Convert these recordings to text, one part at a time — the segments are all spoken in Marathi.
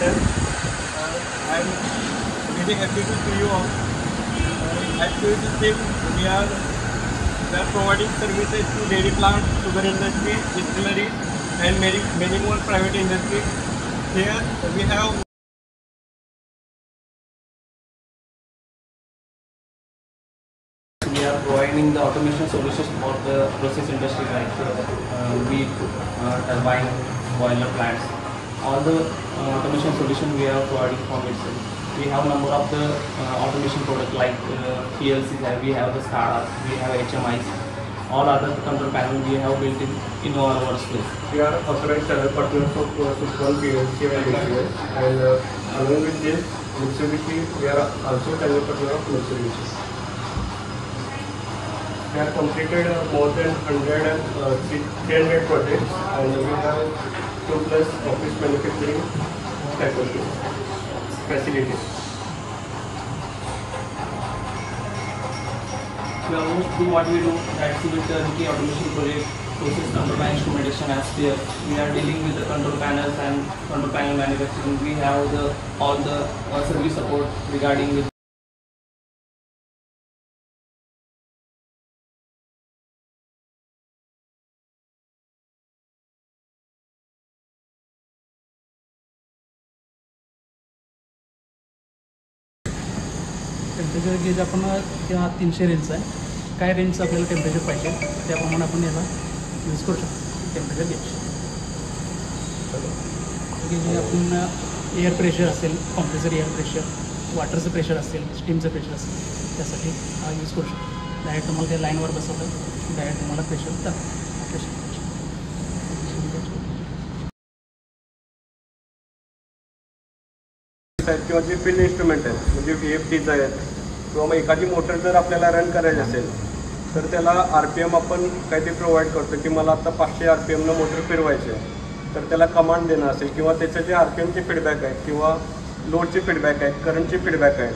London. I'm really happy to see you all. At QVC team, we are providing services to dairy plants, sugar industry, distilleries, and many more private industries. Here we have we are providing the automation solutions for the process industry like wheat, turbine, boiler plants. All the automation solution we are providing from itself. We have number of the automation product like PLCs, we have the SCADA, we have HMIs. All other control panel we have built in our workspace. we are authorized channel partners of Supron PLC and DCS, and along with this, Mitsubishi, we are also channel partner of Mitsubishi. We have completed more than 300 projects, and we have 2+ office manufacturing facilities. We almost do what we do, that's with the key automation project, process control and instrumentation as there. We are dealing with the control panels and control panel manufacturing. We have all the service support regarding with temperature gauge आपण किंवा 300 रेंजचा आहे. काय रेंजचं आपल्याला टेम्परेचर पाहिजे त्याप्रमाणे आपण याला यूज करू शकतो टेम्परेचर गेज. जे आपण एअर प्रेशर असेल, कॉम्प्रेसर एअर प्रेशर, वॉटरचं प्रेशर असेल, स्टीमचं प्रेशर असेल, त्यासाठी हा यूज करू शकतो. डायरेक्ट तुम्हाला त्या लाईनवर बसवलं डायरेक्ट तुम्हाला प्रेशर प्रेशर किंवा जे फील्ड इन्स्ट्रुमेंट आहेत म्हणजे VFDचं आहेत किंवा मग एखादी मोटर जर आपल्याला रन करायची असेल तर त्याला RPM आपण काहीतरी प्रोव्हाइड करतो की मला आता 500 RPMनं मोटर फिरवायची आहे. तर त्याला कमांड देणं असेल किंवा त्याचे जे RPMचे फीडबॅक आहेत किंवा लोडचे फीडबॅक आहेत, करंटचे फीडबॅक आहेत,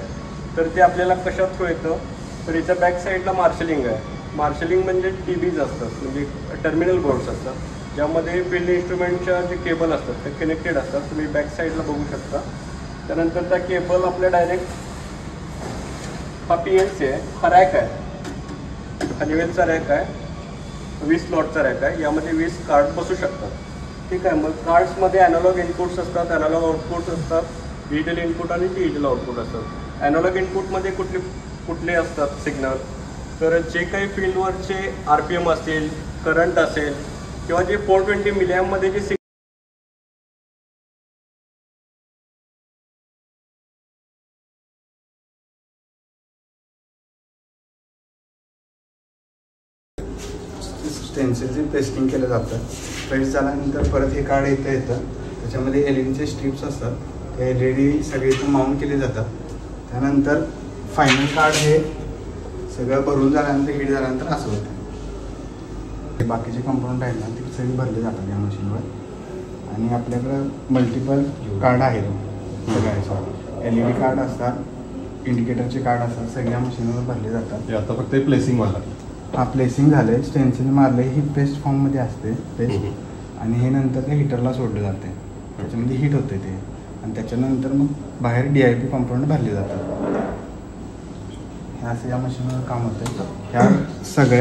तर ते आपल्याला कशात थ्रू येतं. तर याच्या बॅक साईडला मार्शलिंग आहे. मार्शलिंग म्हणजे TBs असतात, म्हणजे टर्मिनल बोर्ड्स असतात, ज्यामध्ये फील्ड इन्स्ट्रुमेंटच्या जे केबल असतात ते कनेक्टेड असतात. तुम्ही बॅक साईडला बघू शकता. त्यानंतर त्या केबल आपल्या डायरेक्ट हा PLC आहे, हा रॅक आहे, हनीवेलचा रॅक आहे, 20 स्लॉटचा रॅक आहे. यामध्ये 20 कार्ड बसू शकतात. ठीक आहे. मग कार्ड्समध्ये ॲनालॉग इनपुट्स असतात, ॲनालॉग आउटपुट्स असतात, डिजिटल इनपुट आणि डिजिटल आउटपुट असतात. ॲनालॉग इनपुटमध्ये कुठले असतात सिग्नल, तर जे काही फील्डवरचे RPM असतील, करंट असेल किंवा जे 420 मिलिअममध्ये जे स्टेन्सिलचे पेस्टिंग केलं जातं. प्रेस झाल्यानंतर परत हे कार्ड येतं. त्याच्यामध्ये LED स्ट्रिप्स असतात. ते LED सगळे इथं माउंट केले जातात. त्यानंतर फायनल कार्ड हे सगळं भरून झाल्यानंतर हीट झाल्यानंतर असं होतं. बाकीचे कंपोनंट आहेत ना ते सगळे भरले जातात या मशीनवर. आणि आपल्याकडं मल्टिपल कार्ड आहेत सगळ्याचे. LED कार्ड असतात, इंडिकेटरचे कार्ड असतात, सगळ्या मशीनवर भरले जातात. आता फक्त प्लेसिंग वाला हा प्लेसिंग झालं आहे. स्टेन्सिल मारलं ही पेस्ट फॉर्ममध्ये असते पेस्ट. आणि हे नंतर ते हीटरला सोडलं जाते. त्याच्यामध्ये हीट होते ते. आणि त्याच्यानंतर मग बाहेर DIP कंपोनंट भरले जातात. हे असं या मशीनवर काम होतं. ह्या सगळ्या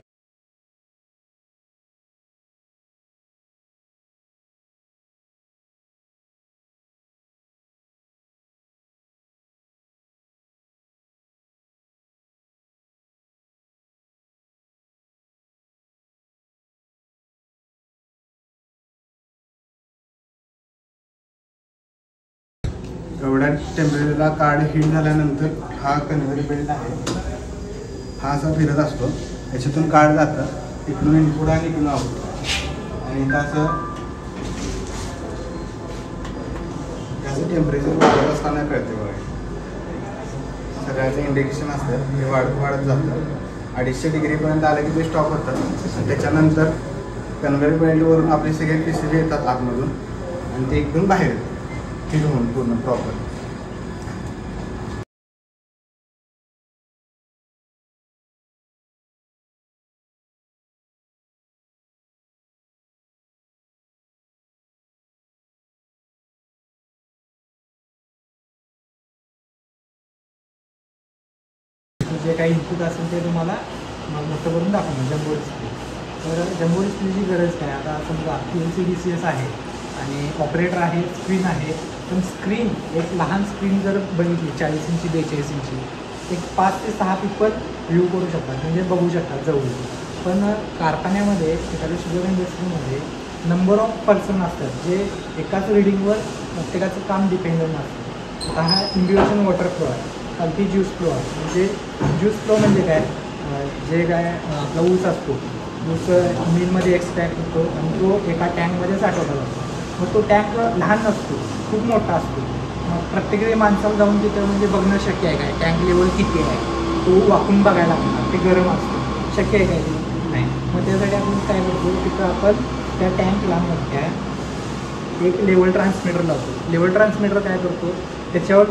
एवढ्या टेम्परेचरला कार्ड हीट झाल्यानंतर हा कन्व्हेयर बेल्ट आहे, हा असा फिरत असतो. याच्यातून कार्ड जातं, इकडून इनपुट आणि इकडून आउटपुट. आणि इथं असं टेम्परेचर वाढत असताना कळते बघा. सगळ्याचं इंडिकेशन असतं, हे वाढत जातं. 250 डिग्रीपर्यंत आलं की ते स्टॉप होतं. त्याच्यानंतर कन्व्हेयर बेल्टवरून आपले सगळे PCB येतात आतमधून आणि ते एकदम बाहेर हीट होऊन पूर्ण प्रॉपर. जे काही इनपुट असेल ते तुम्हाला मोठं करून दाखवणार जम्बो डिस्प्ले. तर जम्बो डिस्प्लेची गरज काय, आता समजा PLC-DCS आहे आणि ऑपरेटर आहे, स्क्रीन आहे, पण स्क्रीन एक लहान स्क्रीन जर बघितली 40 इंची 42 इंची एक 5 ते 6 पीपल व्ह्यू करू शकतात, म्हणजे बघू शकतात जवळ. पण कारखान्यामध्ये एखाद्या शुगर इंडस्ट्रीमध्ये नंबर ऑफ पर्सन असतात जे एकाच रिडिंगवर प्रत्येकाचं काम डिपेंडंट असतं. आता हा इंडिव्हिज्युअल वॉटर फ्लो आहे, अगदी ज्यूस फ्लो आहे. म्हणजे ज्यूस फ्लो म्हणजे काय, जे काय आपला ऊस असतो, ऊस मिलमध्ये एक्सट्रॅक्ट होतो आणि तो एका टँकमध्ये साठवला जातो. मग तो टँक लहान नसतो, खूप मोठा असतो. मग प्रत्येक माणसाला जाऊन तिथं म्हणजे बघणं शक्य आहे काय, टँक लेवल किती आहे, तो वाकून बघायला लागणार, ते गरम असतो, शक्य आहे काय ते नाही. मग त्यासाठी आपण काय करतो, तिथं आपण त्या टँकला मोठ्या एक लेवल ट्रान्समीटर लावतो. लेवल ट्रान्समीटर काय करतो, त्याच्यावर